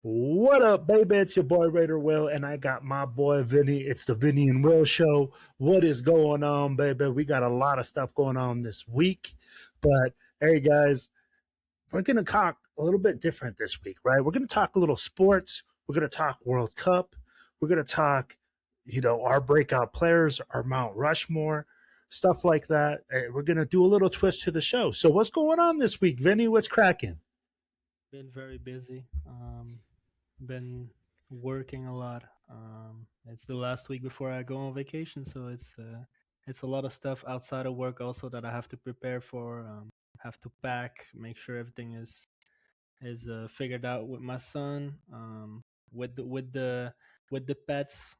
What up, baby? It's your boy Raider Wil, and I got my boy Vinny. It's the Vinny and Will show. What is going on, baby? We got a lot of stuff going on this week, but hey, guys, we're gonna talk a little bit different this week, right? We're gonna talk a little sports. We're gonna talk World Cup. We're gonna talk, our breakout players, our Mount Rushmore, stuff like that. We're gonna do a little twist to the show. So, what's going on this week, Vinny? What's cracking? Been very busy. Been working a lot. It's the last week before I go on vacation, so it's a lot of stuff outside of work also that I have to prepare for. Have to pack, make sure everything is figured out with my son. With the pets.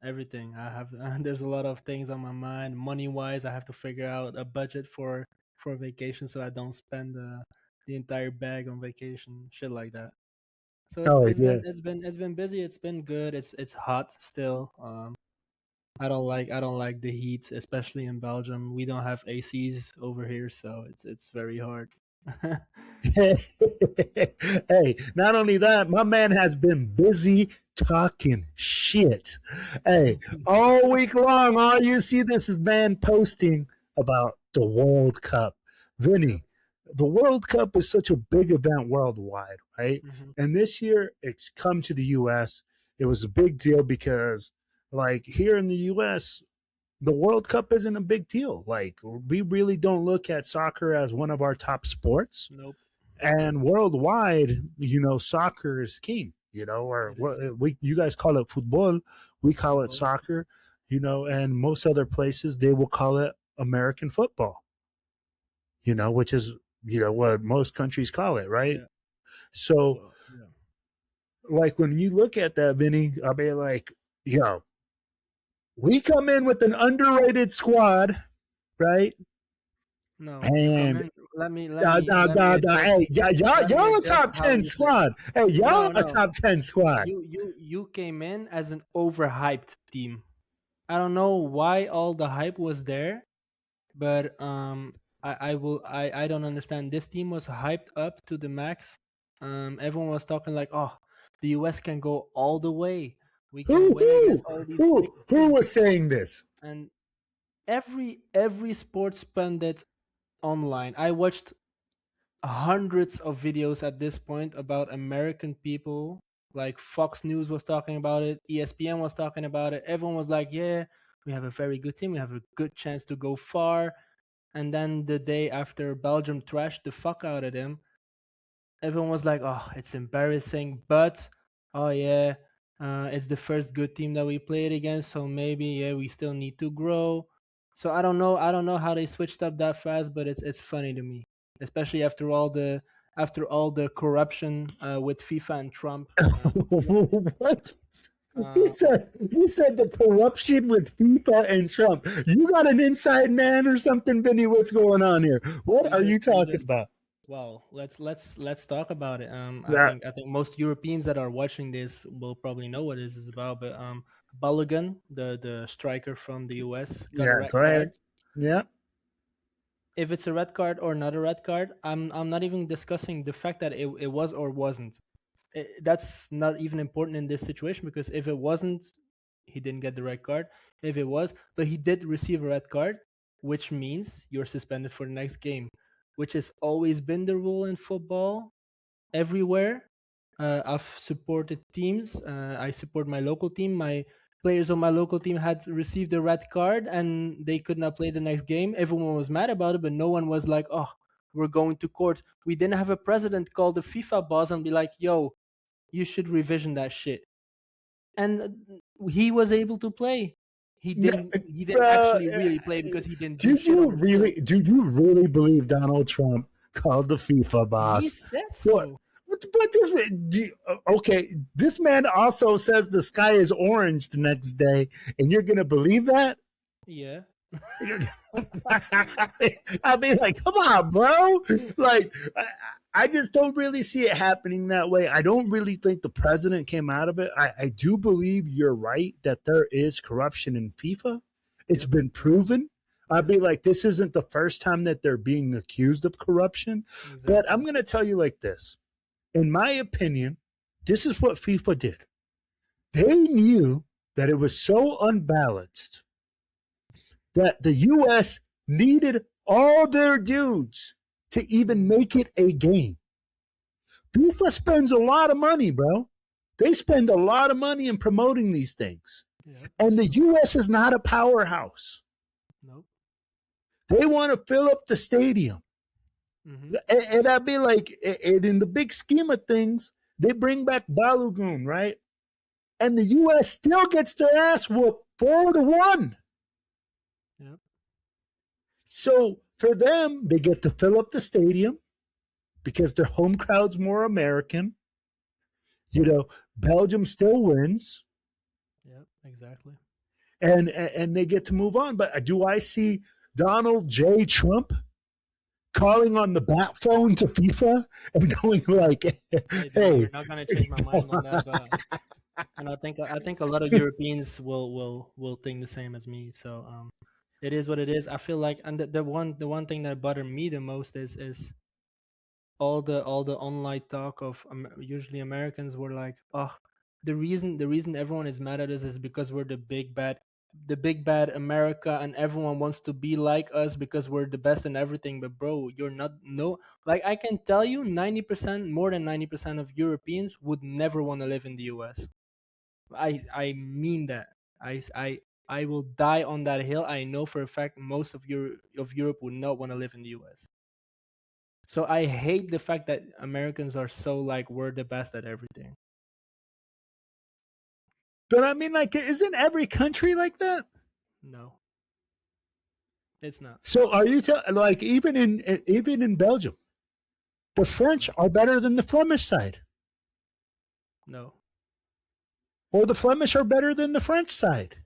Everything I have. There's a lot of things on my mind. Money wise, I have to figure out a budget for vacation so I don't spend the entire bag on vacation, shit like that. So it's Oh it's yeah. been it's been it's been busy. It's been good. It's hot still. I don't like the heat, especially in Belgium. We don't have ACs over here, so it's very hard. Hey, not only that, my man has been busy talking shit. Hey, all week long, all you see this is man posting about the World Cup. Yeah. Vinny, the World Cup is such a big event worldwide, right? Hmm. And this year it's come to the US. It was a big deal because, like, here in the US, the World Cup isn't a big deal. Like, we really don't look at soccer as one of our top sports. Nope. And worldwide, soccer is king. Or It is. what we you guys call it football, we call it Football. soccer. And most other places they will call it American football. Which is what most countries call it, right? Yeah. So, Well. Yeah. like when you look at that, Vinny, I mean, like, yo, we come in with an underrated squad, right? No, you come And in. Let me adjust. hey, Let me y'all a adjust top how 10 you said. squad. Hey, y'all No, a no. top 10 squad. You came in as an overhyped team. I don't know why all the hype was there, but I don't understand. This team was hyped up to the max. Everyone was talking like, oh, the US can go all the way. We can Who win who against all these big who teams. was saying this? And every sports pundit online, I watched hundreds of videos at this point about American people. Like Fox News was talking about it, ESPN was talking about it. Everyone was like, "Yeah, we have a very good team. We have a good chance to go far." And then the day after Belgium trashed the fuck out of them, everyone was like, "Oh, it's embarrassing." But oh yeah, it's the first good team that we played against, so maybe yeah, we still need to grow. So I don't know. I don't know how they switched up that fast, but it's funny to me, especially after all the corruption with FIFA and Trump. What? He Uh, said he said the corruption with FIFA and Trump. You got an inside man or something, Vinny? What's going on here? What we are you just we talking just about? Well, let's talk about it. I That think I think most Europeans that are watching this will probably know what this is about. But Balogun, the striker from the US, got a yeah, red go card. ahead. Yeah. If it's a red card or not a red card, I'm not even discussing the fact that it was or wasn't. That's not even important in this situation because if it wasn't, he didn't get the red card. If it was, but he did receive a red card, which means you're suspended for the next game, which has always been the rule in football everywhere. I've supported teams. I support my local team. My players on my local team had received a red card and they could not play the next game. Everyone was mad about it, but no one was like, "Oh, we're going to court." We didn't have a president call the FIFA boss and be like, "Yo, you should revision that shit." And he was able to play. He No, didn't. He didn't uh, actually really play because he didn't do shit on the field. do you really believe Donald Trump called the FIFA He boss? said What? so. What this okay, this man also says the sky is orange the next day, and you're gonna believe that? Yeah. I mean, like, come on, bro. Like, I just don't really see it happening that way. I don't really think the president came out of it. I do believe you're right that there is corruption in FIFA. It's Yep. been proven. I'd be like, this isn't the first time that they're being accused of corruption. But I'm Exactly. going to tell you like this. In my opinion, This is what FIFA did. They knew that it was so unbalanced that the US needed all their dudes to even make it a game. FIFA spends a lot of money, bro. They spend a lot of money in promoting these things. Yep. And the US is not a powerhouse. Nope. They want to fill up the stadium. Mm-hmm. And I'd be like, and in the big scheme of things, they bring back Balogun, right? And the US still gets their ass whooped 4-1. Yep. So for them, they get to fill up the stadium because their home crowd's more American. You know, Belgium still wins. Yep. Exactly. And they get to move on. But do I see Donald J. Trump calling on the bat phone to FIFA and going like, Hey, "Hey, you're not gonna change my mind on that, but and I think a lot of Europeans will think the same as me. So it is what it is. I feel like, and the one thing that bothered me the most is all the online talk of usually Americans were like, oh, the reason everyone is mad at us is because we're the big bad America, and everyone wants to be like us because we're the best in everything. But bro, you're not. No, like I can tell you, 90%, more than 90% of Europeans would never want to live in the U.S. I mean that. I will die on that hill. I know for a fact most of Europe would not want to live in the U.S. So I hate the fact that Americans are so like we're the best at everything. but I mean, like, isn't every country like that?" No, it's not. So are you like even in Belgium, the French are better than the Flemish side, No. or the Flemish are better than the French side?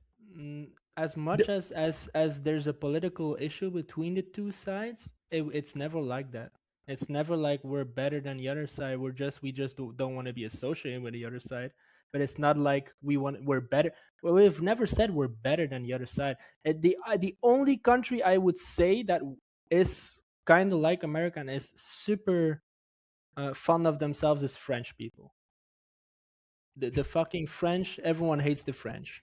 As much as there's a political issue between the two sides, it's never like that. It's never like we're better than the other side. We just don't want to be associated with the other side. But it's not like we're better. Well, we've never said we're better than the other side. The only country I would say that is kind of like America and is super fond of themselves is French people. The fucking French. Everyone hates the French.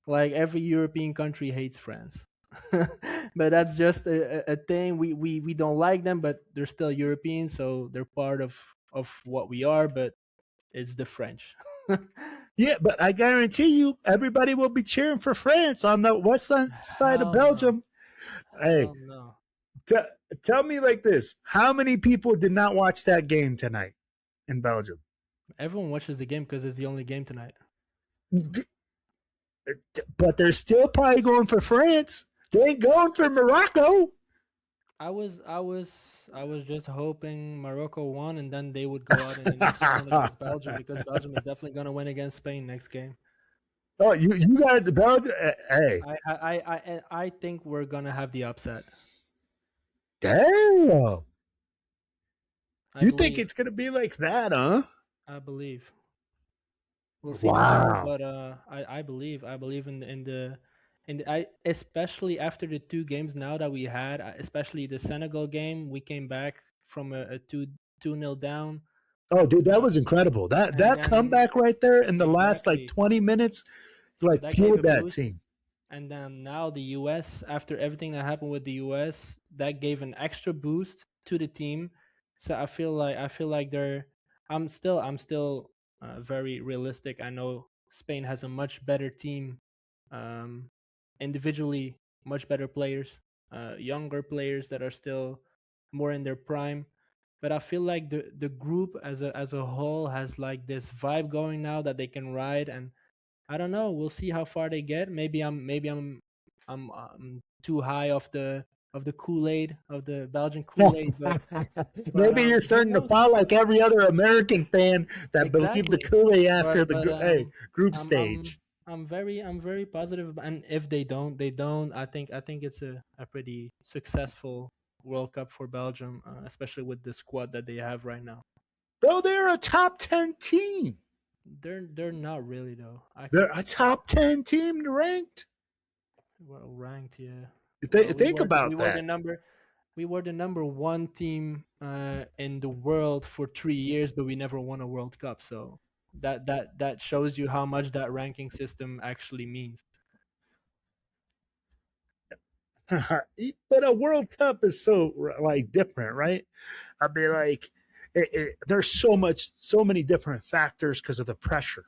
Like every European country hates France. But that's just a thing. We don't like them, but they're still European, so they're part of what we are. But it's the French. Yeah, but I guarantee you, everybody will be cheering for France on the west side of Hell no. Belgium. Hey, Hell no. t- tell me like this: how many people did not watch that game tonight in Belgium? Everyone watches the game because it's the only game tonight. But they're still probably going for France. They ain't going for Morocco. I was just hoping Morocco won and then they would go out in the next round against Belgium, because Belgium is definitely gonna win against Spain next game. Oh, you got the Belgium. Hey, I think we're gonna have the upset. damn. I You think believe. it's gonna be like that, huh? I believe. We'll see tomorrow, Wow. but I believe in the I especially after the two games now that we had, especially the Senegal game, we came back from a 2-0 down, Oh, dude, that uh, was incredible. That and that then comeback right there in the last like exactly 20 minutes, like that gave fueled a that boost. team. And then now the US, after everything that happened with the US, that gave an extra boost to the team. So I feel like they're. I'm still very realistic. I know Spain has a much better team, um, individually, much better players, younger players that are still more in their prime. But I feel like the group as a whole has like this vibe going now that they can ride, and I don't know. We'll see how far they get. Maybe I'm too high of the Kool-Aid, of the Belgian Kool-Aid, but Maybe you're who starting to knows? fall like every other American fan that believed the Exactly. Kool-Aid after But the but group I'm I'm stage. I'm very positive, and if they don't, they don't. I think it's a pretty successful World Cup for Belgium, especially with the squad that they have right now. Bro, they're a top 10 team. They're not really though. They're a top 10 team ranked. Well ranked, yeah. Well, we Think were the, we about were the that. number we were the number one team in the world for 3 years, but we never won a World Cup. So That shows you how much that ranking system actually means. But a World Cup is so like different, right? I mean, like there's so many different factors because of the pressure,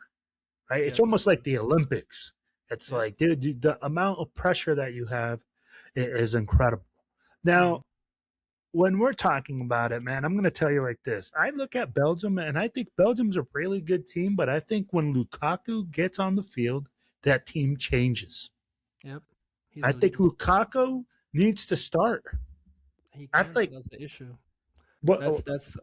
right? It's Yep. almost like the Olympics. It's Yep. like, dude, the amount of pressure that you have is incredible. Mhm. Now, when we're talking about it, man, I'm going to tell you like this. I look at Belgium and I think Belgium's a really good team, but I think when Lukaku gets on the field, that team changes. Yep. He's I a think leader. Lukaku needs to start. He I can't. think That's the issue. what That's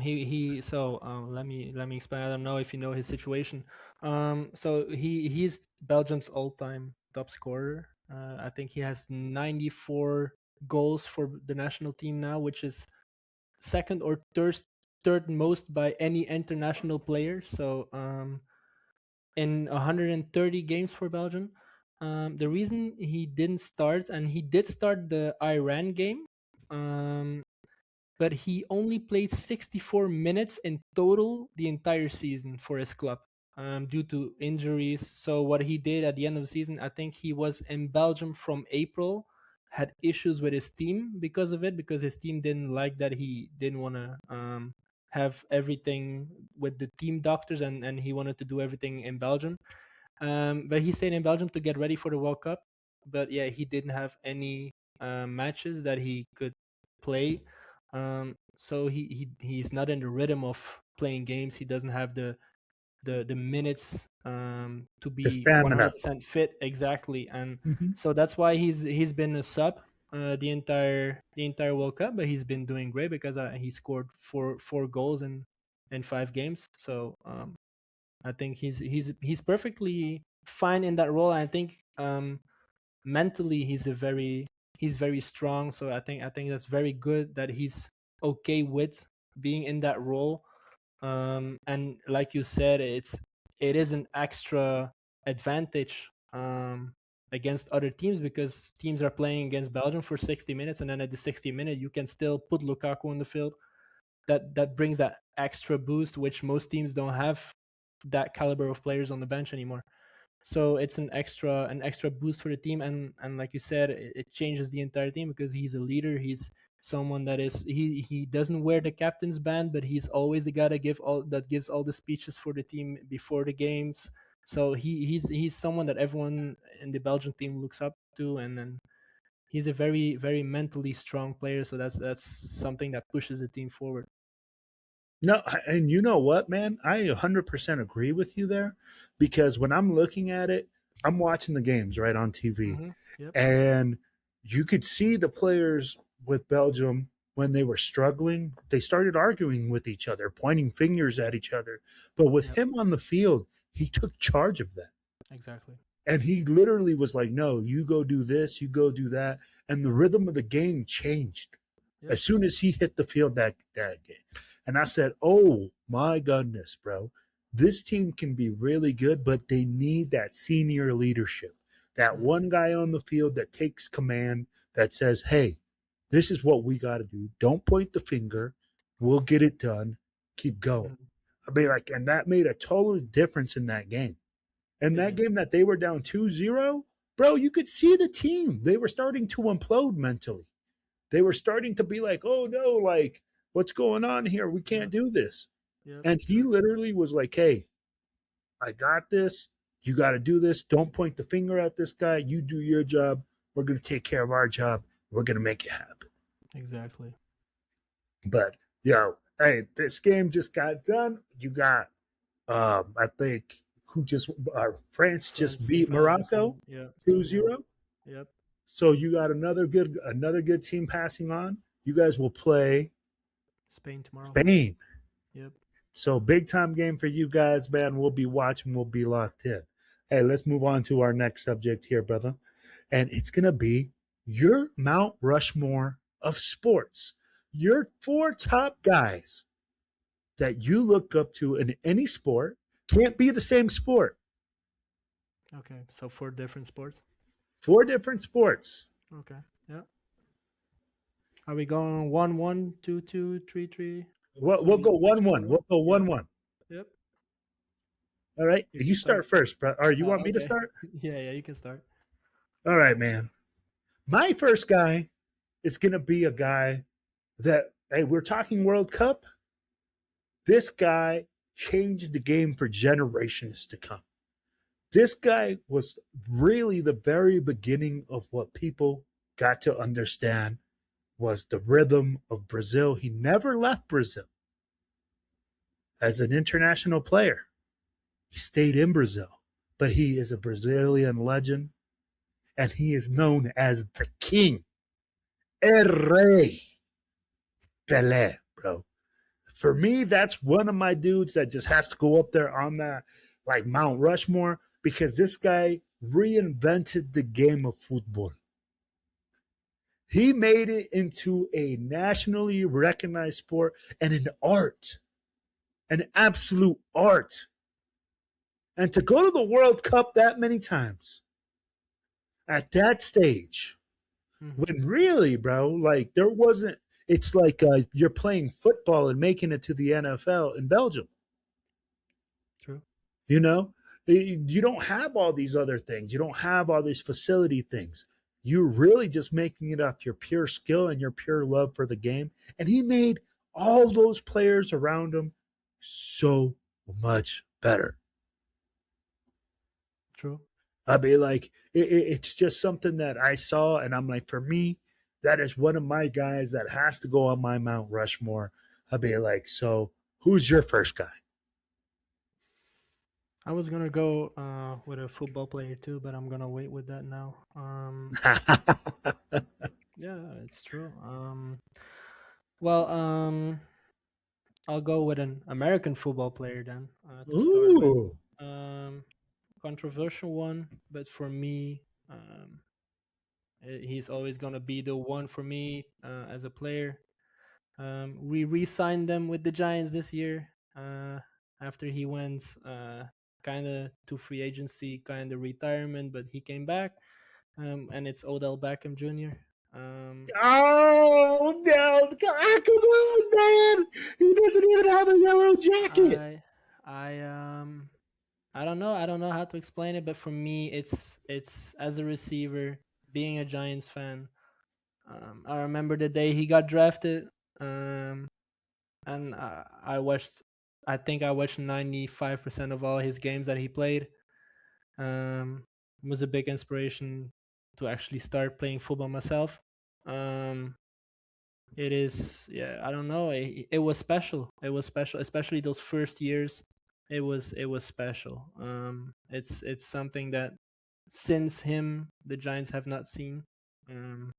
he so let me explain. I don't know if you know his situation. So he's Belgium's all-time top scorer. I think he has 94 goals for the national team now, which is second or third most by any international player. So in 130 games for Belgium. The reason he didn't start, and he did start the Iran game, um, but he only played 64 minutes in total the entire season for his club due to injuries. So what he did at the end of the season, I think he was in Belgium from April, had issues with his team because of it, because his team didn't like that he didn't want to have everything with the team doctors, and he wanted to do everything in Belgium. But he stayed in Belgium to get ready for the World Cup. But yeah, he didn't have any matches that he could play. So he's not in the rhythm of playing games. He doesn't have the minutes to the be stamina. 100% fit exactly, and Mm-hmm. so that's why he's been a sub the entire World Cup. But he's been doing great because he scored four goals in 5 games. So I think he's perfectly fine in that role. I think mentally he's very strong. So I think that's very good that he's okay with being in that role. And like you said, it is an extra advantage against other teams, because teams are playing against Belgium for 60 minutes, and then at the 60 minute you can still put Lukaku on the field. That brings that extra boost, which most teams don't have that caliber of players on the bench anymore. So it's an extra boost for the team, and like you said, it changes the entire team because he's a leader. He's someone that is he doesn't wear the captain's band, but he's always the guy that gives all the speeches for the team before the games. So he's someone that everyone in the Belgian team looks up to, and then he's a very very mentally strong player. So that's something that pushes the team forward. No, and you know what, man? I 100% agree with you there because when I'm looking at it, I'm watching the games right on TV, Yep. and you could see the players with Belgium when they were struggling, they started arguing with each other, pointing fingers at each other. But with Yep. him on the field, he took charge of that. Exactly. And he literally was like, no, you go do this, you go do that. And the rhythm of the game changed Yep. as soon as he hit the field that game. And I said, oh my goodness, bro, this team can be really good, but they need that senior leadership. That Mhm. one guy on the field that takes command, that says, hey, this is what we got to do. Don't point the finger. We'll get it done. Keep going. Mhm. I mean, like, and that made a total difference in that game. And It that did. game that they were down 2-0, bro, you could see the team. They were starting to implode mentally. They were starting to be like, oh no, like, what's going on here? We can't Yep. do this. Yep. And he literally was like, hey, I got this. You got to do this. Don't point the finger at this guy. You do your job. We're going to take care of our job. We're going to make it happen. Exactly. But, yo, hey, this game just got done. You got, I think, who just, France just beat France just Morocco won. Yeah. 2-0. 2-0. Yep. So you got another good team passing on. You guys will play Spain tomorrow. Spain. Yep. So big time game for you guys, man. We'll be watching. We'll be locked in. Hey, let's move on to our next subject here, brother. And it's gonna be your Mount Rushmore of sports. Your four top guys that you look up to in any sport. Can't be the same sport. Okay. So 4 different sports. Four different sports. Okay. Yeah. Are we going 1-1, 2-2, 3-3? We'll So go each 1-1. one. We'll go Yep. 1-1. Yep. All right, You you can start. start first, bro. Or you want me to Okay. start? Yeah, you can start. All right, man. My first guy is gonna be a guy that, hey, we're talking World Cup. This guy changed the game for generations to come. This guy was really the very beginning of what people got to understand was the rhythm of Brazil. He never left Brazil as an international player. He stayed in Brazil, but he is a Brazilian legend, and he is known as the King, El Rey Pelé, bro. For me, that's one of my dudes that just has to go up there on that like Mount Rushmore because this guy reinvented the game of football. He made it into a nationally recognized sport and an art, an absolute art. And to go to the World Cup that many times at that stage, Hmm. when really, bro, like there wasn't, it's like you're playing football and making it to the NFL in Belgium. True. You know, you don't have all these other things. You don't have all these facility things. You're really just making it up your pure skill and your pure love for the game. And he made all those players around him so much better. True. I mean, like, it's just something that I saw, and I'm like, for me, that is one of my guys that has to go on my Mount Rushmore. I'd be like, so who's your first guy? I was gonna go with a football player too, but I'm gonna wait with that now. Yeah, it's true. Well, I'll go with an American football player then to start with. Ooh. Um, Controversial one, but for me, he's always gonna be the one for me as a player. We re-signed them with the Giants this year after he went kind of to free agency, kind of retirement, but he came back, and it's Odell Beckham Jr. Um, Oh, no. Come on, man. He doesn't even have a yellow jacket. I I I don't know. I don't know how to explain it, but for me, it's as a receiver, being a Giants fan. I remember the day he got drafted, um, and I watched. I think I watched 95% of all his games that he played. Um, was a big inspiration to actually start playing football myself. Um, it is, yeah. I don't know. It was special. It was special, especially those first years. It was special. It's something that since him the Giants have not seen. Um,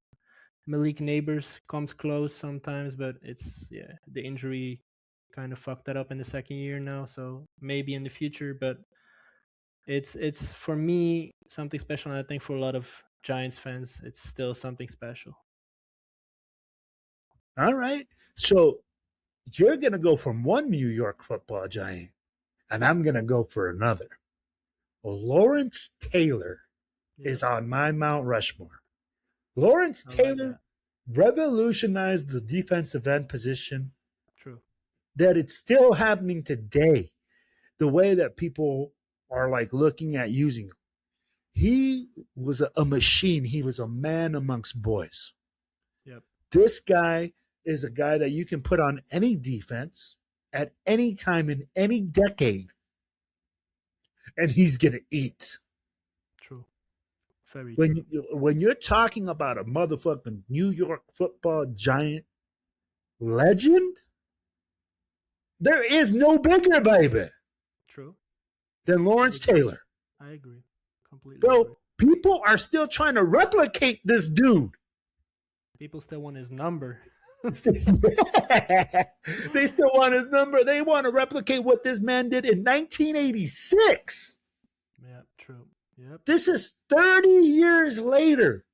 Malik Neighbors comes close sometimes, but it's yeah the injury kind of fucked that up in the second year now. So maybe in the future, but it's for me something special, and I think for a lot of Giants fans, it's still something special. All right. So you're going to go from one New York football giant, and I'm going to go for another. Well, Lawrence Taylor Yep, is on my Mount Rushmore. Lawrence I like Taylor that. revolutionized the defensive end position True. that it's still happening today. The way that people are like looking at using him. He was a machine. He was a man amongst boys. Yep. This guy is a guy that you can put on any defense at any time in any decade, and he's gonna eat. True. Very true. When you're talking about a motherfucking New York football giant legend, there is no bigger baby True. than I Lawrence agree. Taylor. I agree. Completely Bro, agree. people are still trying to replicate this dude. People still want his number. They still want his number. They want to replicate what this man did in 1986. Yeah. True. Yep. This is 30 years later.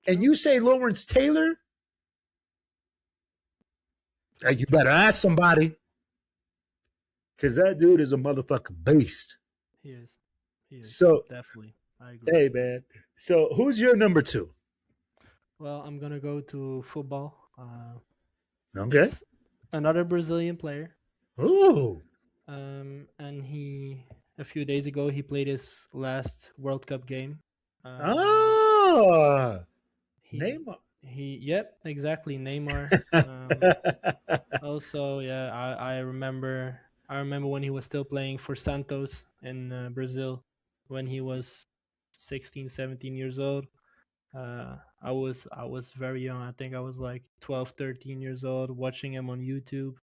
And True. you say Lawrence Taylor? Very You true. better ask somebody because that dude is a motherfucking beast. He is. He is. So, Definitely. I agree. hey, man. So, who's your number two? Well, I'm gonna go to football. Okay. It's another Brazilian player. Ooh. And and he a few days ago he played his last World Cup game. Um, Ah, he Neymar. yep, exactly, Neymar. Also, yeah, I remember when he was still playing for Santos in Brazil when he was 16, 17 years old. I was very young. I think I was like 12, 13 years old watching him on YouTube.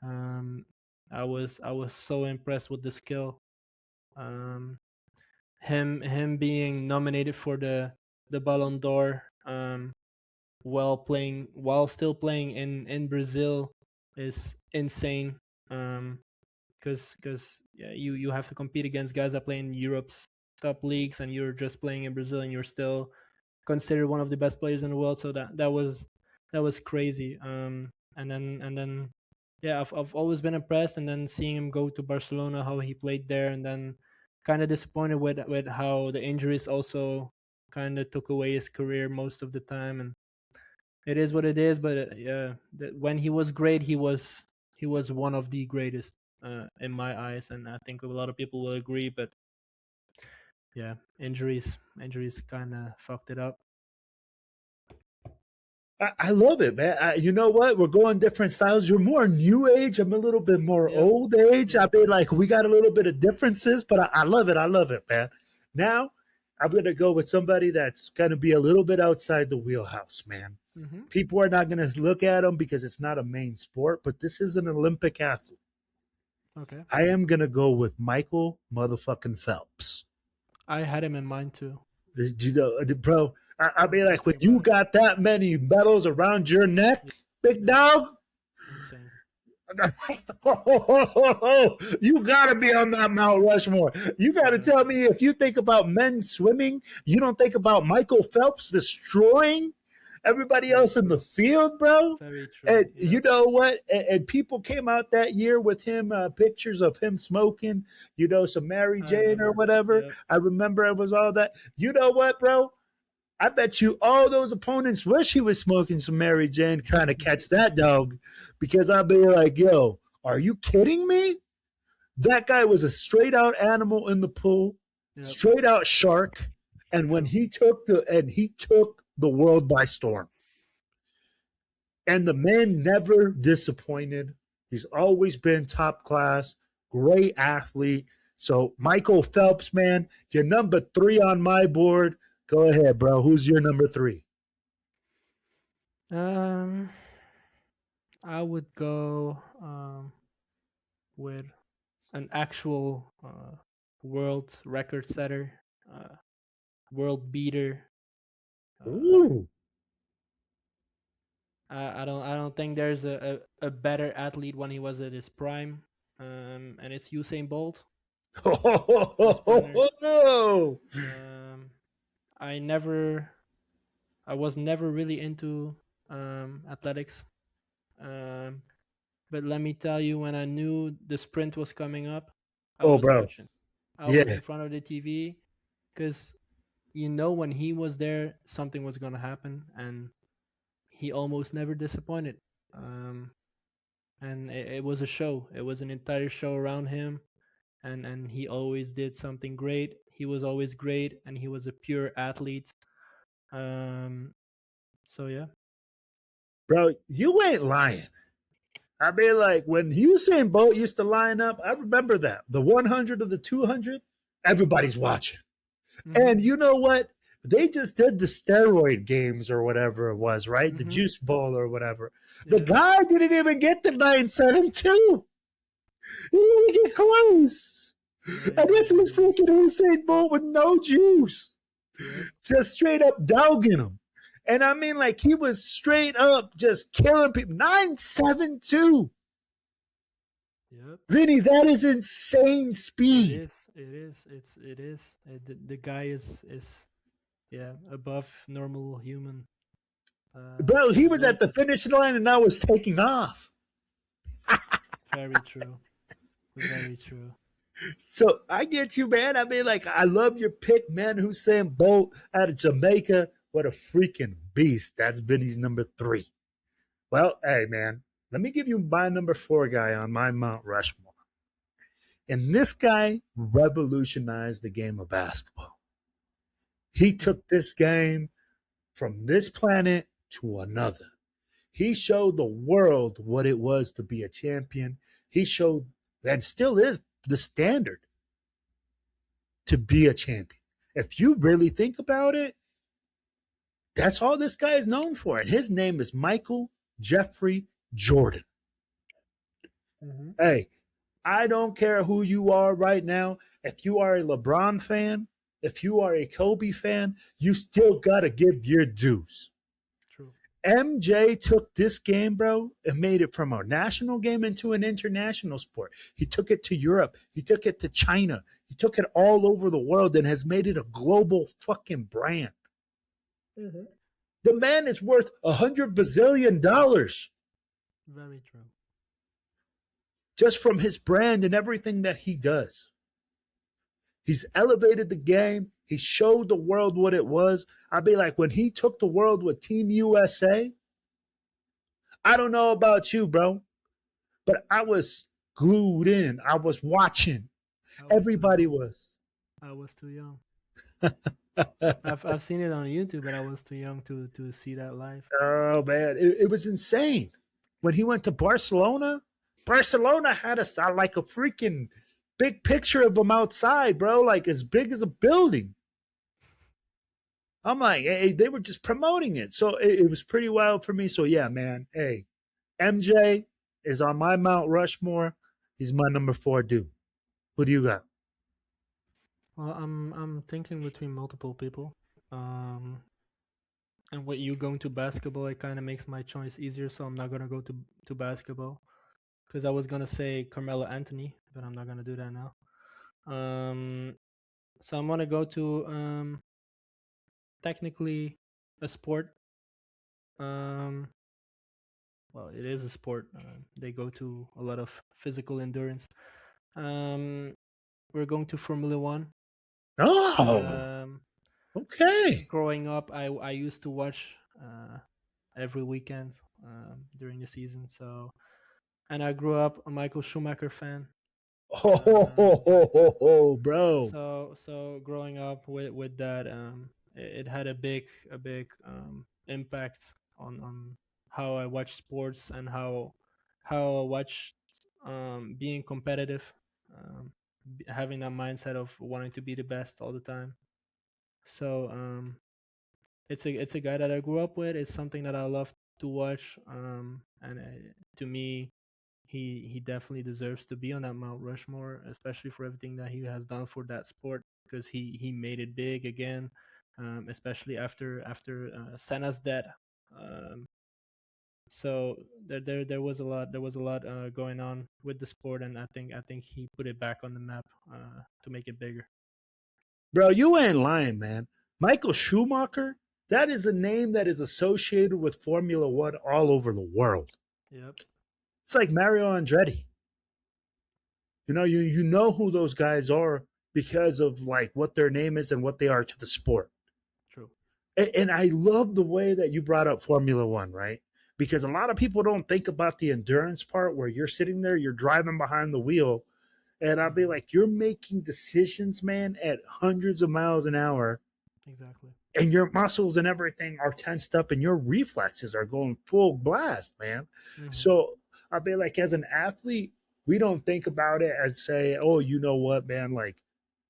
Um, I was so impressed with the skill. Um, him being nominated for the Ballon d'Or while still playing in Brazil is insane. Um, because yeah, you have to compete against guys that play in Europe's top leagues, and you're just playing in Brazil, and you're still considered one of the best players in the world. So that was crazy. And then yeah, I've always been impressed, and then seeing him go to Barcelona, how he played there, and then kind of disappointed with how the injuries also kind of took away his career most of the time. And it is what it is. But yeah, when he was great, he was one of the greatest in my eyes, and I think a lot of people will agree. But yeah, injuries kind of fucked it up. I love it, man. You know what? We're going different styles. You're more new age. I'm a little bit more Yep. old age. I Yep. mean, like, we got a little bit of differences, but I love it. I love it, man. Now, I'm going to go with somebody that's going to be a little bit outside the wheelhouse, man. Mm-hmm. People are not going to look at him because it's not a main sport, but this is an Olympic athlete. Okay. I am going to go with Michael motherfucking Phelps. I had him in mind too. You know, bro, I I was mean, like, when thinking you about it. got that many medals around your Yeah. neck, big Yeah. dog, Insane. you got to be on that Mount Rushmore. You got to Yeah. tell me, if you think about men swimming, you don't think about Michael Phelps destroying everybody Very else in the true. field, bro. Very true. And Yep. you know what? And people came out that year with him, pictures of him smoking, some Mary I Jane or remember. whatever. Yep. I remember it was all that. You know what, bro? I bet you all those opponents wish he was smoking some Mary Jane, trying to catch that dog, because I'd be like, yo, are you kidding me? That guy was a straight out animal in the pool, Yep. straight out shark. And when True. he took the world by storm. And the man never disappointed. He's always been top class, great athlete. So Michael Phelps, man, you're number 3 on my board. Go ahead, bro. Who's your number 3? Um, I would go with an actual world record setter, uh, world beater. Uh, Ooh. I don't think there's a better athlete when he was at his prime. And it's Usain Bolt, the sprinter. Oh, Um, I never, I was never really into athletics. Um, but let me tell you, when I knew the sprint was coming up, I oh, was bro. watching. I was Yeah. in front of the TV because when he was there, something was gonna happen, and he almost never disappointed. Um, and it was a show. It was an entire show around him, and he always did something great. He was always great, and he was a pure athlete. Um, so yeah. Bro, you ain't lying. I mean, like, when Usain Bolt used to line up, I remember that. The 100 or the 200, everybody's watching. Mhm. And you know what? They just did the steroid games or whatever it was, right? The Mhm. juice bowl or whatever. The Yeah. guy didn't even get the 972. He didn't even get close. Yeah. And Yeah. this was He. freaking Usain Bolt with no juice. Yep. Just straight up dogging him. And I mean, like, he was straight up just killing people. 972. Yep. Vinny, that is insane It speed. is. It is. It is. The guy is yeah, above normal human Bro, he was at the abilities. finish line and I was taking off. Very true. Very true. So I get you, man. I mean, like, I love your pick, man. Hussein Bolt out of Jamaica. What a freaking beast. That's Vinny's number 3. Well, hey, man, let me give you my number 4 guy on my Mount Rushmore. And this guy revolutionized the game of basketball. He took this game from this planet to another. He showed the world what it was to be a champion. He showed, and still is, the standard to be a champion. If you really think about it, that's all this guy is known for. And his name is Michael Jeffrey Jordan. Mm-hmm. Hey, I don't care who you are right now. If you are a LeBron fan, if you are a Kobe fan, you still got to give your dues. True. MJ took this game, bro, and made it from a national game into an international sport. He took it to Europe. He took it to China. He took it all over the world and has made it a global fucking brand. Mm-hmm. The man is worth $100 bazillion Very true. just from his brand and everything that he does. He's elevated the game. He showed the world what it was. I'd be like, when he took the world with Team USA, I don't know about you, bro, but I was glued in. I was watching. Everybody was. I was too young. I've seen it on YouTube, but I was too young to see that live. Oh, man. It was insane. When he went to Barcelona, Barcelona had like a freaking big picture of him outside, bro, like as big as a building. I'm like, hey, they were just promoting it. So it was pretty wild for me. So, yeah, man. Hey, MJ is on my Mount Rushmore. He's my number 4 dude. Who do you got? Well, I'm thinking between multiple people. And with you going to basketball, it kind of makes my choice easier. So I'm not gonna go to basketball because I was gonna say Carmelo Anthony, but I'm not gonna do that now. So I'm gonna go to technically a sport. Well, it is a sport. They go to a lot of physical endurance. We're going to Formula One. Oh, okay. Growing up, I used to watch every weekend during the season. So, and I grew up a Michael Schumacher fan. Oh, bro. So growing up with that, it had a big impact on how I watch sports and how I watch being competitive, having that mindset of wanting to be the best all the time. So it's a guy that I grew up with. It's something that I love to watch. And to me, he definitely deserves to be on that Mount Rushmore, especially for everything that he has done for that sport because he made it big again, especially after Senna's death. Um, so there was a lot going on with the sport, and I think he put it back on the map to make it bigger. Bro, you ain't lying, man. Michael Schumacher, that is a name that is associated with Formula One all over the world. Yep. It's like Mario Andretti. You know who those guys are because of like what their name is and what they are to the sport. True. And I love the way that you brought up Formula One, right? Because a lot of people don't think about the endurance part where you're sitting there, you're driving behind the wheel, and I'll be like, you're making decisions, man, at hundreds of miles an hour. Exactly. And your muscles and everything are tensed up and your reflexes are going full blast, man. Mm-hmm. So I'll be like, as an athlete, we don't think about it as say, oh, you know what, man, like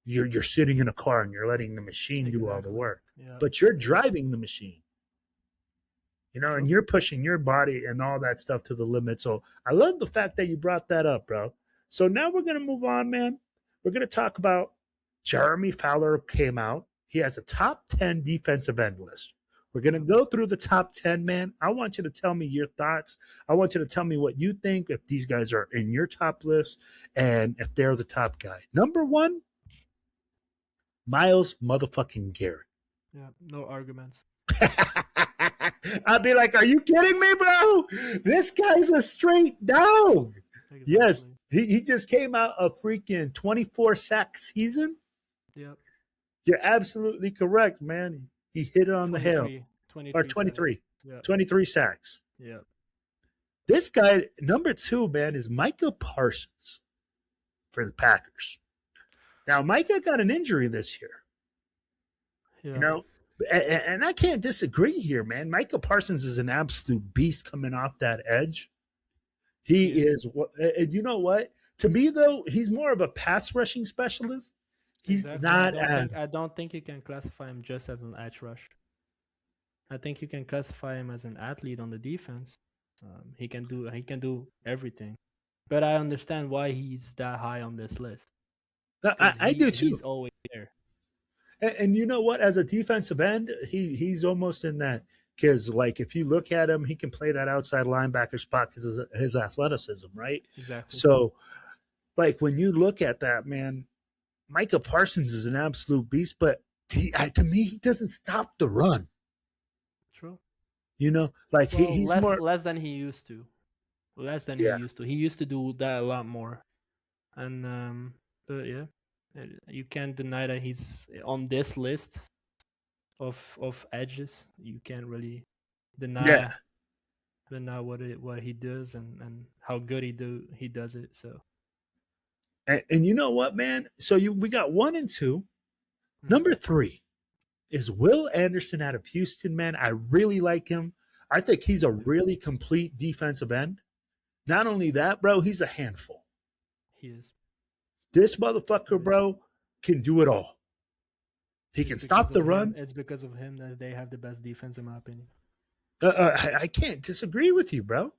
you're sitting in a car and you're letting the machine do all the work. Yeah. But you're driving the machine. True. And you're pushing your body and all that stuff to the limit. So I love the fact that you brought that up, bro. So now we're going to move on, man. We're going to talk about Jeremy Fowler came out. He has a top 10 defensive end list. We're going to go through the top 10, man. I want you to tell me your thoughts. I want you to tell me what you think, if these guys are in your top list and if they're the top guy. Number 1, Myles motherfucking Garrett. Yeah, no arguments. I'd be like, are you kidding me, bro? This guy's a straight dog. Exactly. Yes, he just came out a freaking 24 sack season. Yep. You're absolutely correct, man. He hit it on the head. 23. Yep. 23 sacks. Yep. This guy, number 2, man, is Micah Parsons. for the Packers. Now, Micah got an injury this year, you Yeah. know, and I can't disagree here, man. Micah Parsons is an absolute beast coming off that edge. He is, and you know what? To me, though, he's more of a pass rushing specialist. He's Exactly. not as I don't think you can classify him just as an edge rush. I think you can classify him as an athlete on the defense. He can do everything. But I understand why he's that high on this list because I do he's too. always there. And you know what? As a defensive end, he's almost in that because, like, if you look at him, he can play that outside linebacker spot because of his athleticism, right? Exactly. So, like, when you look at that, man, Micah Parsons is an absolute beast, but to me, he doesn't stop the run. True. You know, like Well, he's more less than he used to. Less than yeah. he used to. He used to do that a lot more. And but yeah, you can't deny that he's on this list of edges. You can't really Yeah. deny what he does and how good he does it. So And you know what, man? So we got 1 and 2. Number 3 is Will Anderson out of Houston, man. I really like him. I think he's a really complete defensive end. Not only that, bro, he's a handful. he is. This motherfucker, bro, can do it all. He can stop the run. It's because of him that they have the best defense, in my opinion. I can't disagree with you, bro.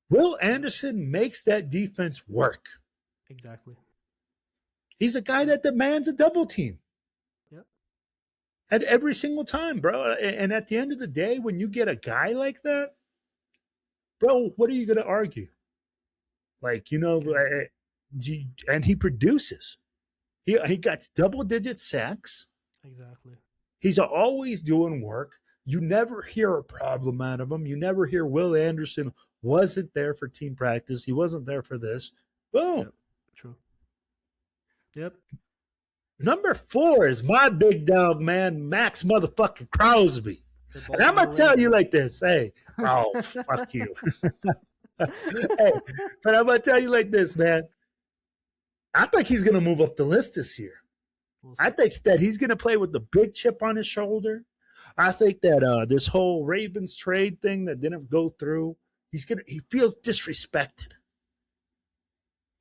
Will Anderson makes that defense work. Exactly. He's a guy that demands a double team. Yep. At every single time, bro. And at the end of the day, when you get a guy like that, bro, what are you going to argue? Like, and he produces. He got double-digit sacks. Exactly. He's always doing work. You never hear a problem out of him. You never hear Will Anderson wasn't there for team practice. He wasn't there for this. Boom. Yep. True. Yep. Number 4 is my big dog, man, Max motherfucking Crosby. And I'm going to tell you like this. Hey, oh, fuck you. Hey, but I'm going to tell you like this, man. I think he's going to move up the list this year. I think that he's going to play with the big chip on his shoulder. I think that this whole Ravens trade thing that didn't go through, he feels disrespected.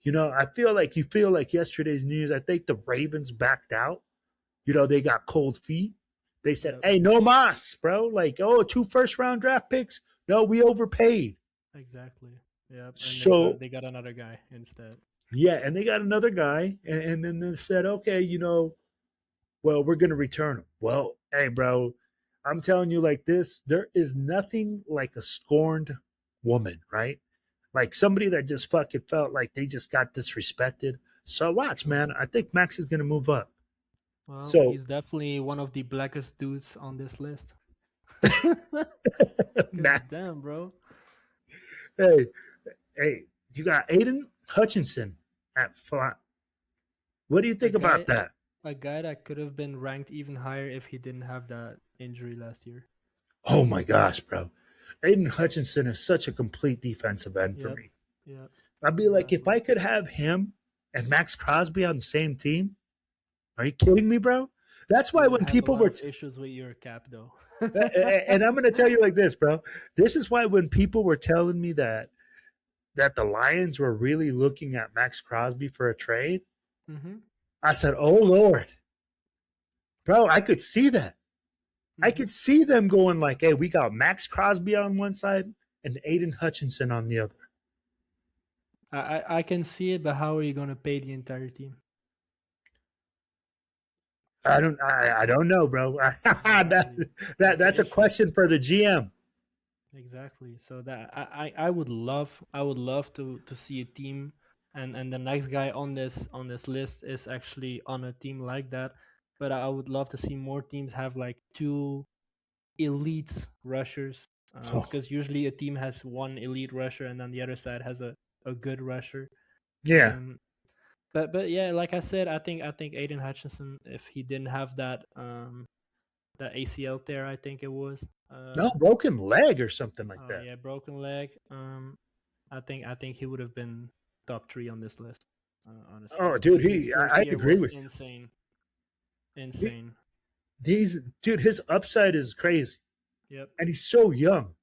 You know, I feel like yesterday's news. I think the Ravens backed out. You know, they got cold feet. They said, "Hey, no mas, bro. Like, 2 first-round draft picks. No, we overpaid." Exactly. Yeah. And so they got another guy instead. Yeah, and they got another guy, and then they said, "Okay, well, we're gonna return him." Well, hey, bro, I'm telling you like this: there is nothing like a scorned woman, right? Like somebody that just fucking felt like they just got disrespected. So watch, man. I think Max is gonna move up. Well, So he's definitely one of the blackest dudes on this list. Max, Damn, bro. hey, you got Aiden Hutchinson at 5. What do you think about that? A guy that could have been ranked even higher if he didn't have that injury last year. Oh my gosh, bro. Aiden Hutchinson is such a complete defensive end for me. Yeah. I'd be like, if I could have him and Max Crosby on the same team, are you kidding me, bro? That's why when people were issues with your cap, though. and I'm going to tell you like this, bro. This is why when people were telling me that the Lions were really looking at Max Crosby for a trade, I said, "Oh Lord, bro, I could see that. I could see them going like, hey, we got Max Crosby on one side and Aiden Hutchinson on the other." I can see it, but how are you going to pay the entire team? I don't know, bro. That's a question for the GM. Exactly. So that I would love to see a team and the next guy on this list is actually on a team like that. But I would love to see more teams have like 2 elite rushers because usually a team has 1 elite rusher and then the other side has a good rusher. Yeah. But yeah, like I said, I think Aiden Hutchinson, if he didn't have that that ACL tear, I think it was no, broken leg or something like that. Yeah, broken leg. I think he would have been top 3 on this list. Honestly, Oh, dude, his first I year agree was with you. insane, He, insane. dude, his upside is crazy, Yep, and he's so young.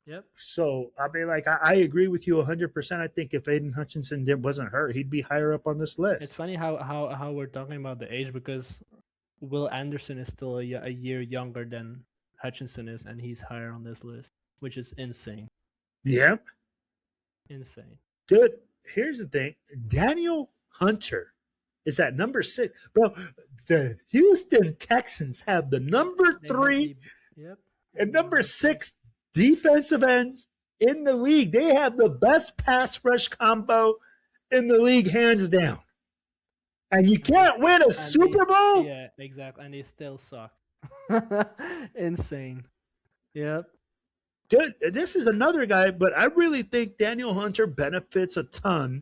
yep. So I mean, like, I agree with you 100%. I think if Aiden Hutchinson wasn't hurt, he'd be higher up on this It's list. funny how we're talking about the age because Will Anderson is still a year younger than Hutchinson is, and he's higher on this list, which is insane, Yeah, insane. dude. Here's the thing: Daniel Hunter is at number 6, bro. The Houston Texans have the number They have 3 the yep, and the number number three. 6 defensive ends in the league. They have the best pass rush combo in the league, hands down. And you And they can't win a and they Super Bowl? yeah, exactly, and they still suck. Insane. Yep. Dude, this is another guy, but I really think Daniel Hunter benefits a ton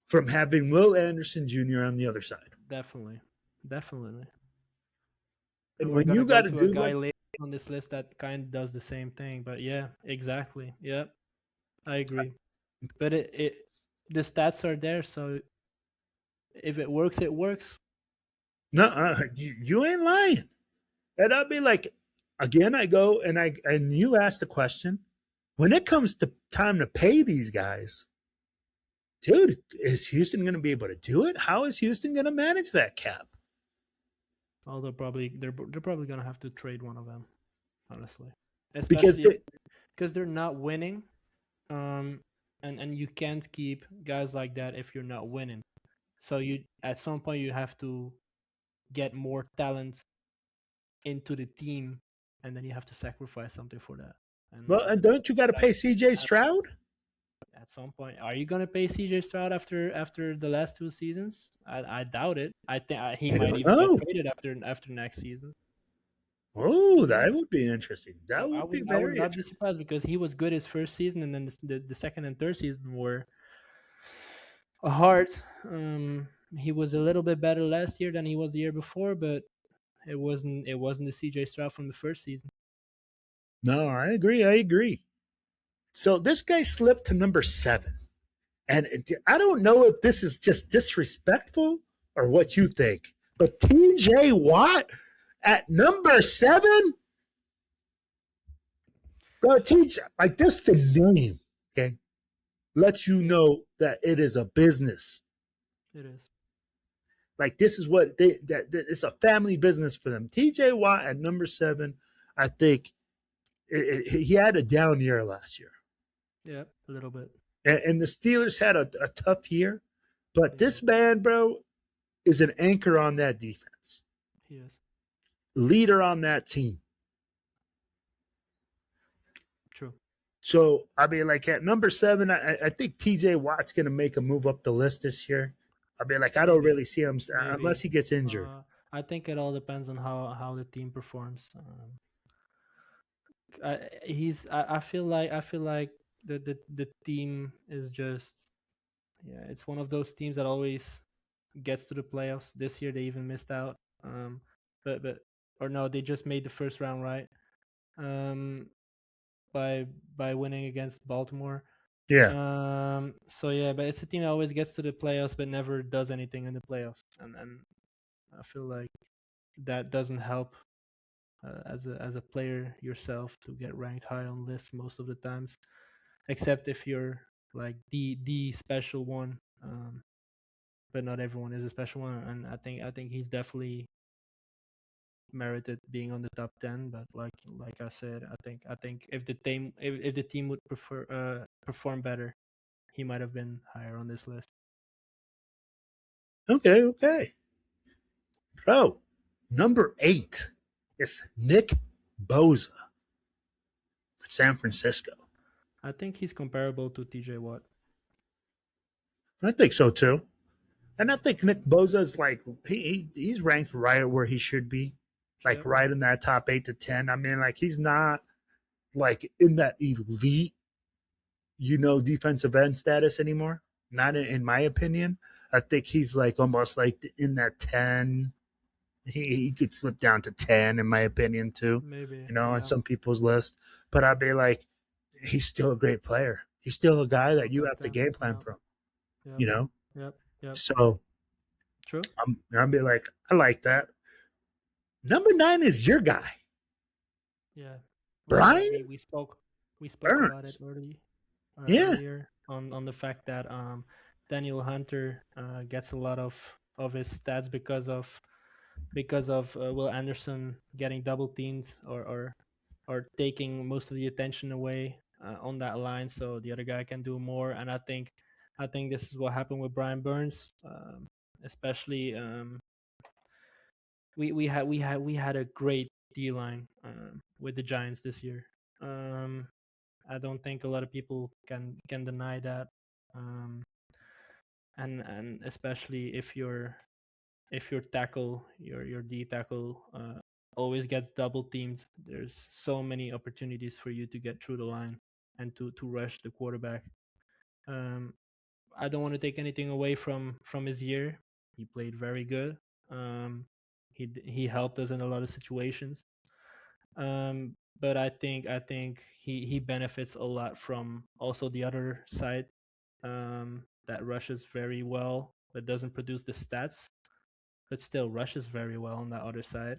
from having Will Anderson Jr. on the other side. Definitely, definitely. And And we're when gonna you go got a to a dude guy like, later on this list that kind of does the same thing. But yeah, exactly. Yep, I agree. But the stats are there, so if it works, it works. no, you ain't lying. And I'd be like, again, I go and you ask the question, when it comes to time to pay these guys, dude, is Houston going to be able to do it? How is Houston going to manage that cap? Well, they're probably gonna have to trade one of them, honestly, Because especially because they're not winning. Um, and you can't keep guys like that if you're not winning. So you at some point you have to get more talent into the team, and then you have to sacrifice something for that. well, and don't you got to But pay CJ at, Stroud? at some point, are you gonna pay CJ Stroud after the last 2 seasons? I doubt it. I think he I might don't even get know. traded after next season. Oh, Yeah. that would be interesting. That I would be would I would very not be interesting. surprised because he was good his first season, and then the second and third season were hard. He was a little bit better last year than he was the year before, but it wasn't the CJ Stroud from the first season. No, I agree. I agree. So this guy slipped to number 7. And I don't know if this is just disrespectful or what you think, but TJ Watt at number 7? Bro, TJ, like this, the name, okay, lets you know that it is a business. It is. Like this is what that it's a family business for them. TJ Watt at number 7, I think he had a down year last year. Yeah, a little bit. And the Steelers had a tough year, but They this did. man, bro, is an anchor on that defense, He is. leader on that team. True. So, I mean, like at number 7, I think TJ Watt's going to make a move up the list this year. I mean, like, I don't Maybe. really see him unless Maybe. he gets injured. I think it all depends on how the team performs. I feel like the team is just yeah. It's one of those teams that always gets to the playoffs. This year they even missed out. But or no, they just made the first round, right? Um, by winning against Baltimore. Yeah. So yeah, but it's a team that always gets to the playoffs but never does anything in the playoffs, and I feel like that doesn't help as a player yourself to get ranked high on lists most of the times, except if you're like the special one. But not everyone is a special one, and I think he's definitely merited being on the top 10. But like I said, I think if the team would perform better, he might have been higher on this list. Okay. Okay. Bro, number 8 is Nick Bosa for San Francisco. I think he's comparable to TJ Watt. I think so too. And I think Nick Bosa is like, he's ranked right where he should be, like Yep. right in that top 8 to 10. I mean, like, he's not like in that elite, defensive end status anymore. Not in my opinion. I think he's like almost like in that 10. He could slip down to 10 in my opinion too, Maybe, on yeah. some people's list. But I'd be like, he's still a great player. He's still a guy Still that you top have to 10. game plan Yeah. from. Yep. you know. Yep. Yep. So True. I'll be like, I like that. Number 9 is your guy, Yeah. Brian We spoke about it Burns. Yeah. earlier on the fact that Daniel Hunter gets a lot of his stats because of Will Anderson getting double teamed or taking most of the attention away on that line, so the other guy can do more. And I think this is what happened with Brian Burns, especially we had a great D line with the Giants this year. Um, I don't think a lot of people can deny that. Um, and especially if your tackle, your D tackle, always gets double teamed, there's so many opportunities for you to get through the line and to rush the quarterback. Um, I don't want to take anything away from his year. He played very good. Um, he helped us in a lot of situations. But I think he benefits a lot from also the other side, that rushes very well but doesn't produce the stats, but still rushes very well on that other side.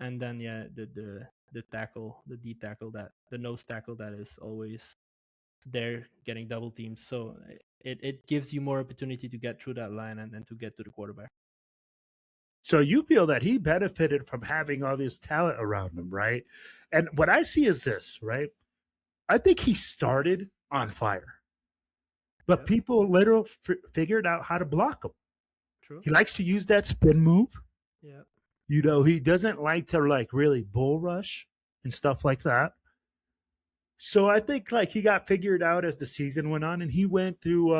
And then yeah, the tackle, the D tackle, that the nose tackle that is always there getting double teamed. So it gives you more opportunity to get through that line and to get to the quarterback. So you feel that he benefited from having all this talent around him, right? And what I see is this, right? I think he started on fire, but Yep. people literally figured out how to block him. True. He likes to use that spin move. Yep. He doesn't like to like really bull rush and stuff like that. So I think like he got figured out as the season went on, and he went through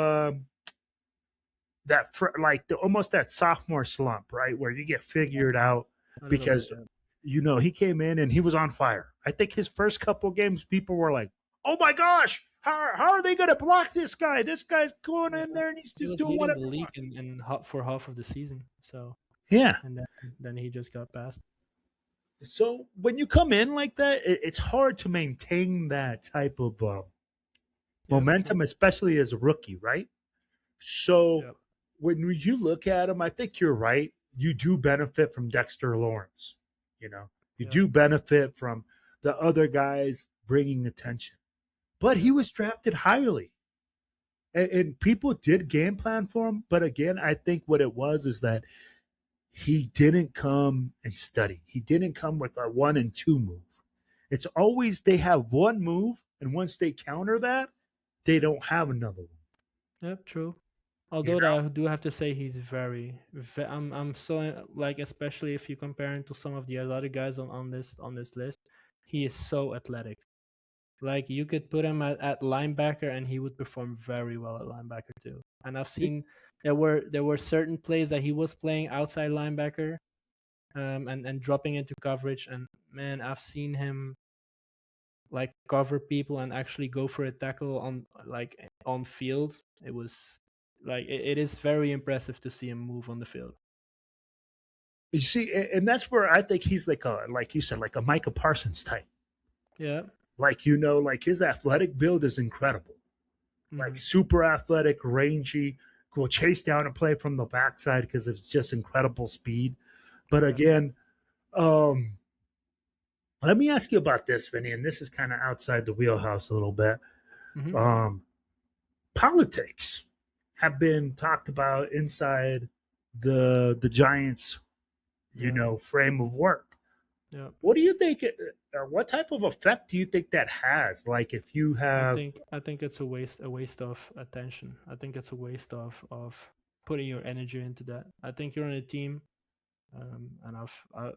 like almost that sophomore slump, right, where you get Yeah. figured out A little bit. because Yeah. he came in and he was on fire. I think his first couple games, people were like, "Oh my gosh, how are they going to block this guy? This guy's going Yeah. in there and he's He just was doing leading whatever the he league wants." for half of the season. So Yeah. and then he just got passed. So when you come in like that, it's hard to maintain that type of Yep. True. momentum, especially as a rookie, right? So Yep. when you look at him, I think you're right. You do benefit from Dexter Lawrence. You know, you Yep. do benefit from the other guys bringing attention. But he Yep. was drafted highly, and people did game plan for him. But again, I think what it was is that he didn't come and study. He didn't come with a 1 and 2 move. It's always they have one move, and once they counter that, they don't have another one. Yep. True. You Although know, I do have to say he's I'm so like, especially if you compare him to some of the other guys on this list, he is so athletic. Like you could put him at linebacker and he would perform very well at linebacker too. And I've seen there were certain plays that he was playing outside linebacker, and dropping into coverage, and man, I've seen him like cover people and actually go for a tackle on like on field. It was like it is very impressive to see him move on the field. you see, and that's where I think he's like you said, like a Micah Parsons type. Yeah. Like like his athletic build is incredible. Like Hmm. super athletic, rangy, will chase down and play from the backside because it's just incredible speed. But Yeah. again, um, let me ask you about this, Vinny, and this is kind of outside the wheelhouse a little bit. Hmm. Um, Politics have been talked about inside the Giants, Yeah. frame of work. Yeah. What do you think? Or what type of effect do you think that has? Like, if you have, I think it's a waste of attention. I think it's a waste of putting your energy into that. I think you're on a team, and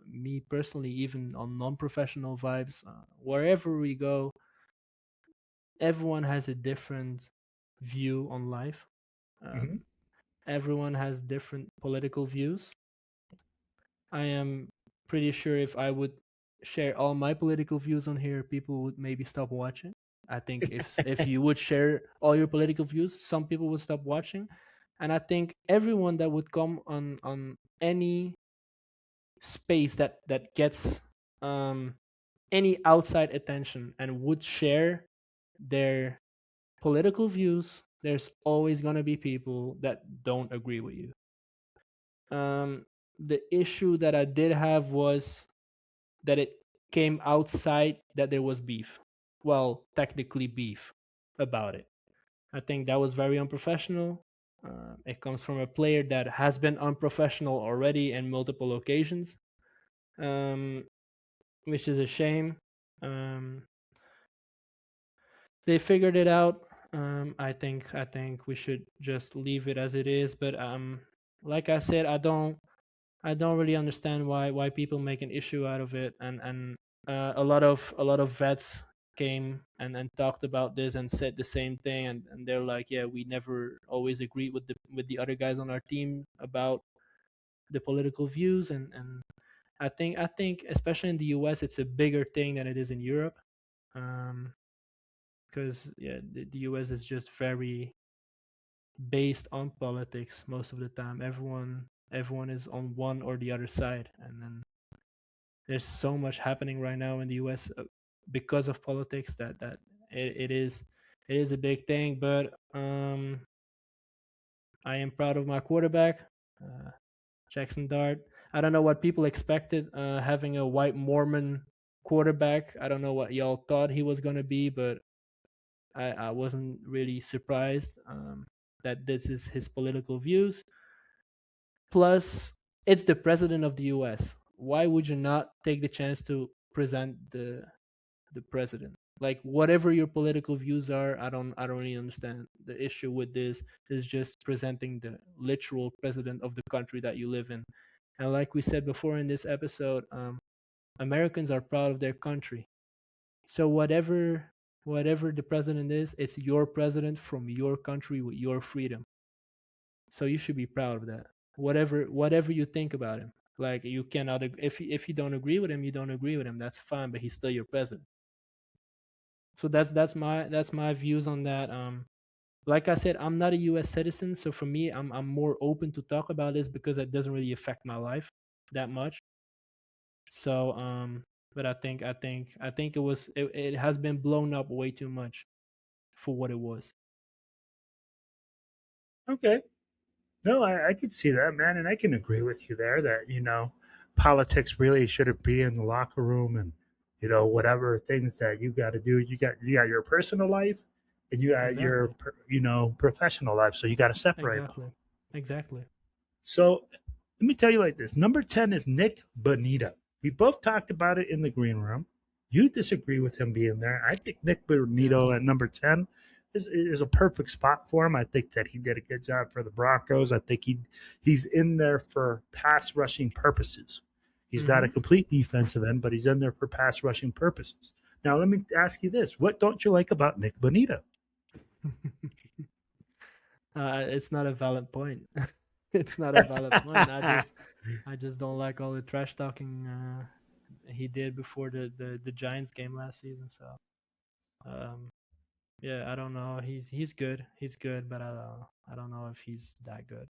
me personally, even on non-professional vibes, wherever we go, everyone has a different view on life. Mhm. Um, Everyone has different political views. I am pretty sure if I would share all my political views on here, people would maybe stop watching. I think if you would share all your political views, some people would stop watching. And I think everyone that would come on any space that gets um any outside attention and would share their political views There's always gonna be people that don't agree with you. Um, the issue that I did have was that it came outside that there was beef. Well, technically beef about it. I think that was very unprofessional. It comes from a player that has been unprofessional already in multiple occasions, um, which is a shame. Um, they figured it out. I think we should just leave it as it is. But like I said, I don't really understand why people make an issue out of it, and a lot of vets came and talked about this and said the same thing, and they're like, yeah, we never always agreed with the other guys on our team about the political views, and I think especially in the US it's a bigger thing than it is in Europe, um because yeah, the US is just very based on politics most of the time. Everyone is on one or the other side, and then there's so much happening right now in the US because of politics that it is a big thing. But I am proud of my quarterback, uh, Jackson Dart. I don't know what people expected, having a white Mormon quarterback. I don't know what y'all thought he was gonna be, but I wasn't really surprised, that this is his political views. Plus, it's the president of the U.S. Why would you not take the chance to present the president? Like, whatever your political views are, I don't really understand the issue with this. Is just presenting the literal president of the country that you live in. And like we said before in this episode, Americans are proud of their country. So whatever the president is, it's your president from your country with your freedom. So you should be proud of that. Whatever you think about him, like, you cannot if you don't agree with him, you don't agree with him. That's fine, but he's still your president. So that's my views on that. Like I said, I'm not a U.S. citizen, so for me, I'm more open to talk about this because it doesn't really affect my life that much. So but I think it has been blown up way too much for what it was. Okay. No, I could see that, man, and I can agree with you there that politics really shouldn't be in the locker room, and whatever things that you got to do, you got your personal life, and you got your Exactly. professional life, so you got to separate them. Exactly. Exactly. So let me tell you like this: number 10 is Nick Bonita. We both talked about it in the green room. You disagree with him being there. I think Nick Yeah. Bonito at number 10 is a perfect spot for him. I think that he did a good job for the Broncos. I think he's in there for pass rushing purposes. He's not a Mm-hmm. complete defensive end, but he's in there for pass rushing purposes. Now, let me ask you this: what don't you like about Nick Bonito? It's not a valid point. It's not a valid point. I just don't like all the trash talking he did before the Giants game last season. So um, yeah, I don't know. He's good. He's good, but I don't know if he's that good.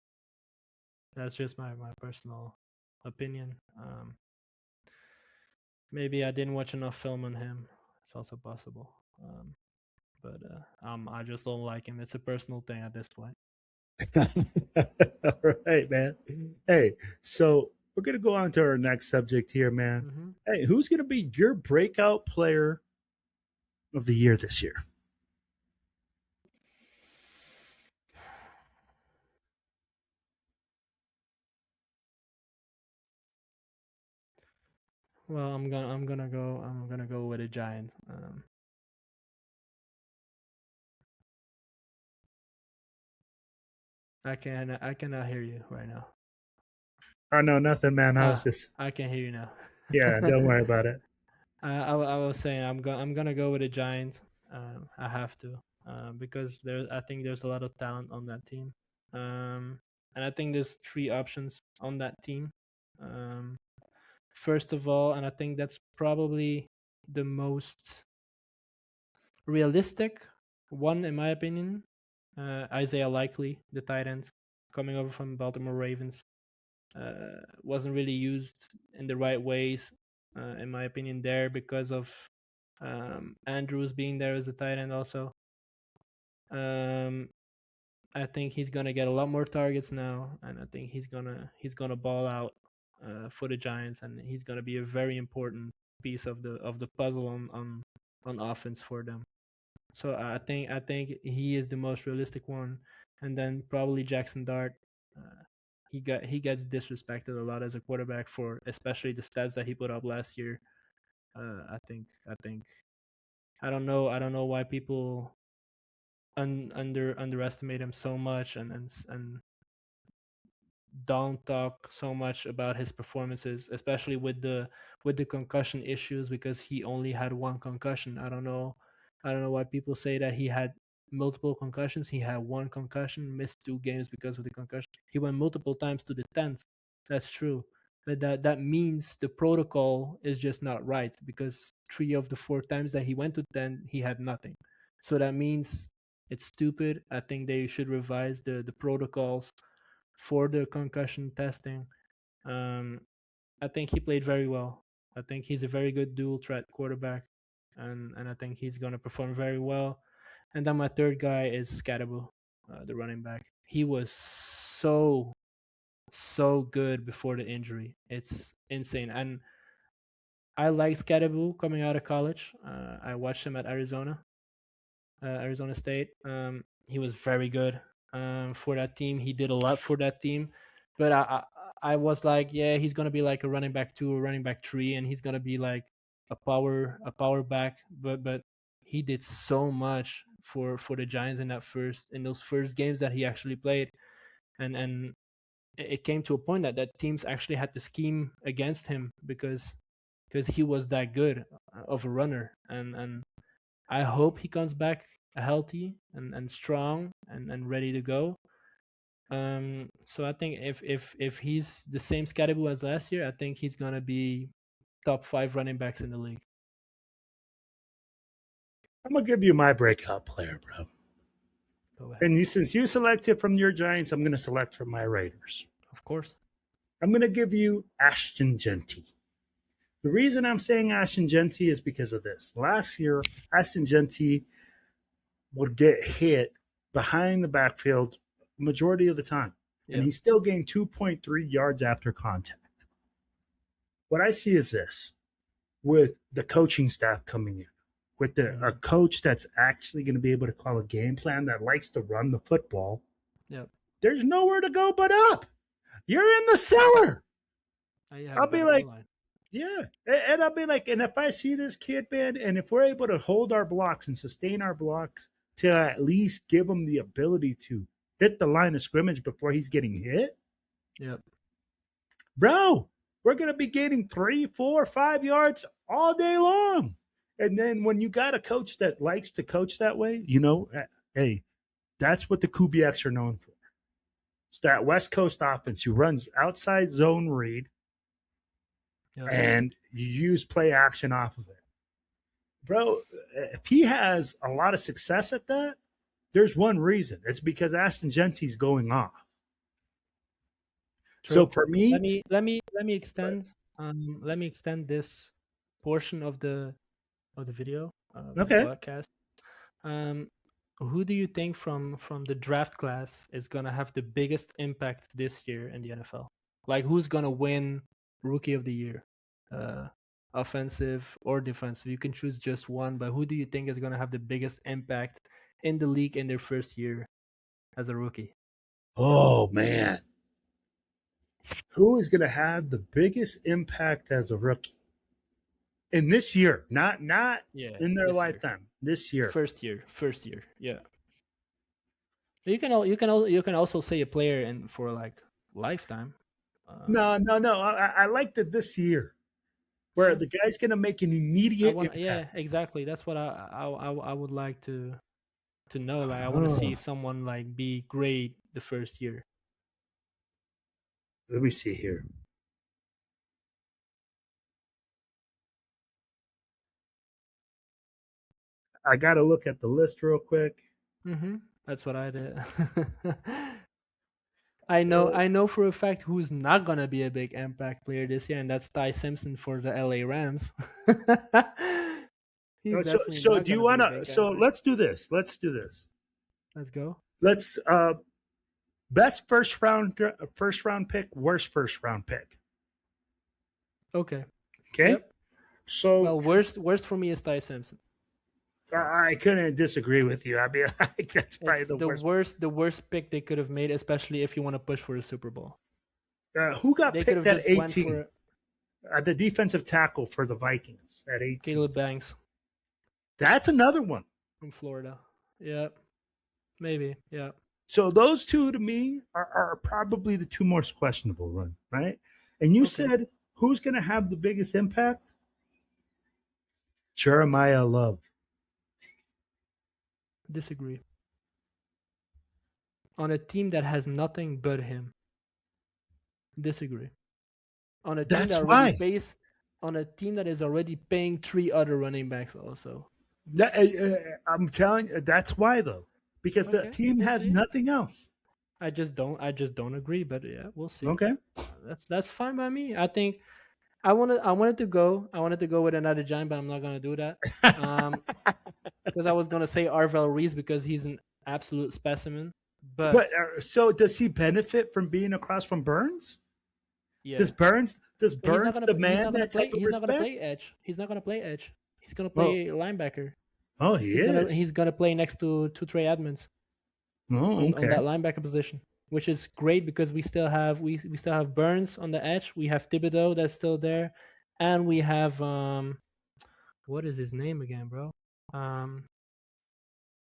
That's just my personal opinion. Maybe I didn't watch enough film on him. It's also possible. But I just don't like him. It's a personal thing at this point. All right, man. Hey, so we're gonna go on to our next subject here, man. Hmm. Hey, who's gonna be your breakout player of the year this year? Well, I'm gonna go with a giant. I cannot hear you right now. Oh no, nothing, man. I was Ah, just I can hear you now. yeah. Don't worry about it. I was saying I'm gonna go with a giant. I have to, because I think there's a lot of talent on that team. Um, and I think there's three options on that team. Um, First of all, and I think that's probably the most realistic one in my opinion. Isaiah Likely, the tight end, coming over from Baltimore Ravens, wasn't really used in the right ways, in my opinion, there because of Andrews being there as a tight end also. Um, I think he's gonna get a lot more targets now, and I think he's gonna ball out for the Giants, and he's gonna be a very important piece of the puzzle on offense for them. So I think he is the most realistic one, and then probably Jackson Dart. Uh, he gets disrespected a lot as a quarterback for especially the stats that he put up last year. I think I don't know why people underestimate him so much and don't talk so much about his performances, especially with the concussion issues because he only had one concussion. I don't know why people say that he had multiple concussions. He had one concussion, missed 2 games because of the concussion. He went multiple times to the 10th. That's true. But that means the protocol is just not right because 3 of the 4 times that he went to 10, he had nothing. So that means it's stupid. I think they should revise the protocols for the concussion testing. Um, I think he played very well. I think he's a very good dual threat quarterback, and I think he's gonna perform very well. And then my third guy is Scatterbo, the running back. He was so good before the injury. It's insane. And I liked Scatterbo coming out of college. I watched him at Arizona State. He was very good for that team. He did a lot for that team, but I was like, yeah, he's gonna be like a running back 2 or running back 3, and he's gonna be like a power back. But he did so much for the Giants in those first games that he actually played, and it came to a point that teams actually had to scheme against him because he was that good of a runner, and I hope he comes back healthy and strong and ready to go. So I think if he's the same Scatterbo as last year, I think he's gonna be top 5 running backs in the league. I'm gonna give you my breakout player, bro. Go ahead. And since you selected from your Giants, I'm gonna select from my Raiders. Of course. I'm gonna give you Ashton Genty. The reason I'm saying Ashton Genty is because of this. Last year, Ashton Genty would get hit behind the backfield majority of the time, and Yep. he still gained 2.3 yards after contact. What I see is this: with the coaching staff coming in, with a coach that's actually going to be able to call a game plan that likes to run the football, Yep. there's nowhere to go but up. You're in the cellar. You I'll have a be better like, O-line. yeah. And I'll be like, and if I see this kid, man, and if we're able to hold our blocks and sustain our blocks to at least give him the ability to hit the line of scrimmage before he's getting hit, Yep. bro, we're going to be gaining 3, 4, 5 yards all day long. And then when you got a coach that likes to coach that way, hey, that's what the Kubiaks are known for. It's that West Coast offense who runs outside zone read Yep. and you use play action off of it. Bro, if he has a lot of success at that, there's one reason. It's because Ashton Genty's going off. True. So for me, let me extend this portion of the video okay. podcast. Who do you think from the draft class is gonna have the biggest impact this year in the NFL? Like who's gonna win Rookie of the Year, offensive or defensive? You can choose just one, but who do you think is gonna have the biggest impact in the league in their first year as a rookie? Oh, man. Who is going to have the biggest impact as a rookie? In this year, not Yeah, in their this year. lifetime. This year. First year. Yeah. You can also say a player in for like lifetime. No. I liked it this year, where the guy's going to make an immediate impact. Yeah, exactly. That's what I would like to know. Like I want to see someone like be great the first year. Let me see here. I got to look at the list real quick. That's what I did. I know for a fact who's not gonna be a big impact player this year, and that's Ty Simpson for the LA Rams. He's definitely So not do you gonna be want a to? big So impact. let's do this. Let's Let's go. let's best first round pick, worst first round pick. Okay. Okay. Yep. So Well, worst for me is Ty Simpson. I That's couldn't disagree with you. I mean, that's probably it's the worst. the worst pick they could have made, especially if you want to push for a Super Bowl. Who got They could picked have at just went 18? for The defensive tackle for the Vikings at 18. Caleb Banks That's another one. from Florida. Yep. Maybe. Yeah. So those two to me are probably the two most questionable, right? And you Okay. said who's going to have the biggest impact? Jeremiah Love. Disagree. On a team that has nothing but him. Disagree. On a team That's that already why. pays on a team that is already paying 3 other running backs also. I'm telling you, that's why though, because the Okay, team we'll has see. nothing else. I just don't agree, but yeah, we'll see. Okay. That's fine by me. I think I wanted to go with another giant, but I'm not gonna do that. Um, because I was gonna say Arvel Reese because he's an absolute specimen. But But so does he benefit from being across from Burns? yeah, Does but Burns demand that type of he's not gonna respect? play edge. He's not gonna play edge. He's gonna Well, play linebacker. oh, he is. He's gonna play next to Trey Edmonds Oh, on that okay. linebacker position, which is great because we still have Burns on the edge. We have Thibodeau that's still there, and we have what is his name again, bro? Um,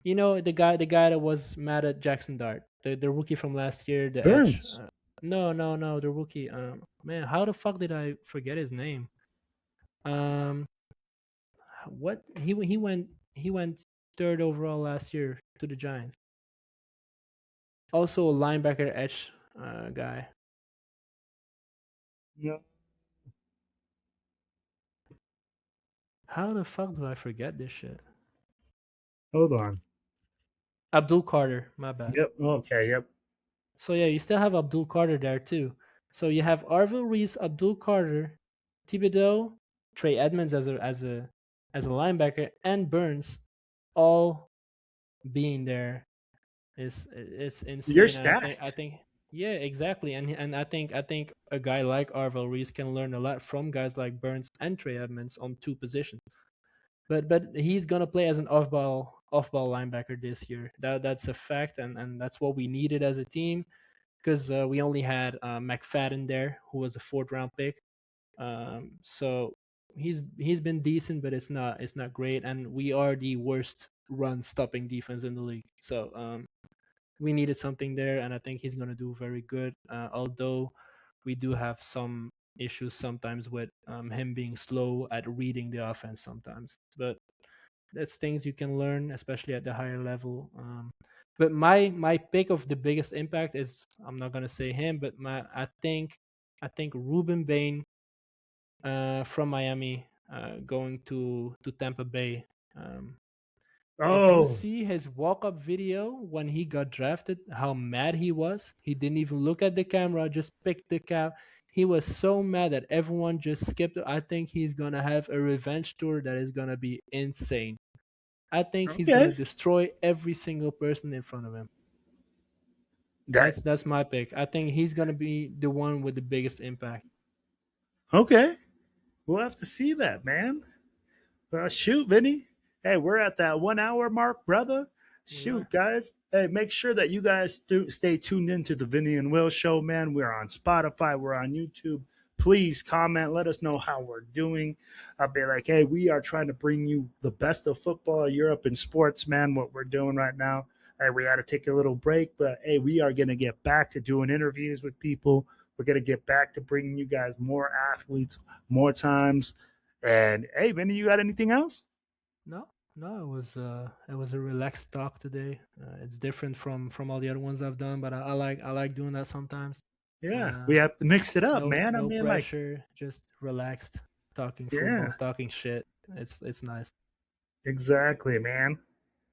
the guy that was mad at Jackson Dart, the rookie from last year, the edge. Burns. No, the rookie. Man, how the fuck did I forget his name? Um, what he went third overall last year to the Giants. Also a linebacker edge guy. Yeah. How the fuck do I forget this shit? Hold on. Abdul Carter, my bad. Yep. Okay. Yep. So yeah, you still have Abdul Carter there too. So you have Arvil Reese, Abdul Carter, Thibodeau, Trey Edmonds as a linebacker, and Burns all being there is it's You're insane. And I stacked. think yeah, exactly. And I think a guy like Arvil Reese can learn a lot from guys like Burns and Trey Edmonds on two positions. But he's gonna play as an off ball linebacker this year. That's a fact, and that's what we needed as a team because we only had McFadden there, who was a fourth round pick. So he's been decent, but it's not great, and we are the worst run stopping defense in the league. So we needed something there, and I think he's gonna do very good. Although we do have some issues sometimes with him being slow at reading the offense sometimes, but that's things you can learn, especially at the higher level. But my pick of the biggest impact is I'm not gonna say him, but I think Ruben Bain from Miami going to Tampa Bay. Um, if you Oh, see his walk-up video when he got drafted, how mad he was. He didn't even look at the camera, just picked the cap. He was so mad that everyone just skipped it. I think he's gonna have a revenge tour that is gonna be insane. I think he's okay. gonna destroy every single person in front of him. That That's my pick. I think he's gonna be the one with the biggest impact. okay. We'll have to see that, man. Shoot, Vinny. Hey, we're at that 1 hour mark, brother. We are. Shoot, guys. Hey, make sure that you guys stay tuned into the Vinny and Will show, man. We're on Spotify, we're on YouTube. Please comment, let us know how we're doing. I'll be like, hey, we are trying to bring you the best of football, Europe, and sports, man. What we're doing right now. Hey, we had to take a little break, but hey, we are going to get back to doing interviews with people. We're going to get back to bringing you guys more athletes, more times. And hey, Vinny, you got anything else? No, no, it was a relaxed talk today. It's different from all the other ones I've done, but I like doing that sometimes. Yeah, we Uh, have to mix it up, man. I no mean, like, pressure, just relaxed, talking yeah, football, talking shit. It's nice. exactly, man.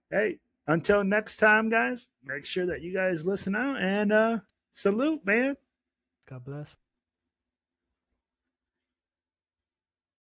Hey, until next time, guys, make sure that you guys listen out and salute, man. God bless.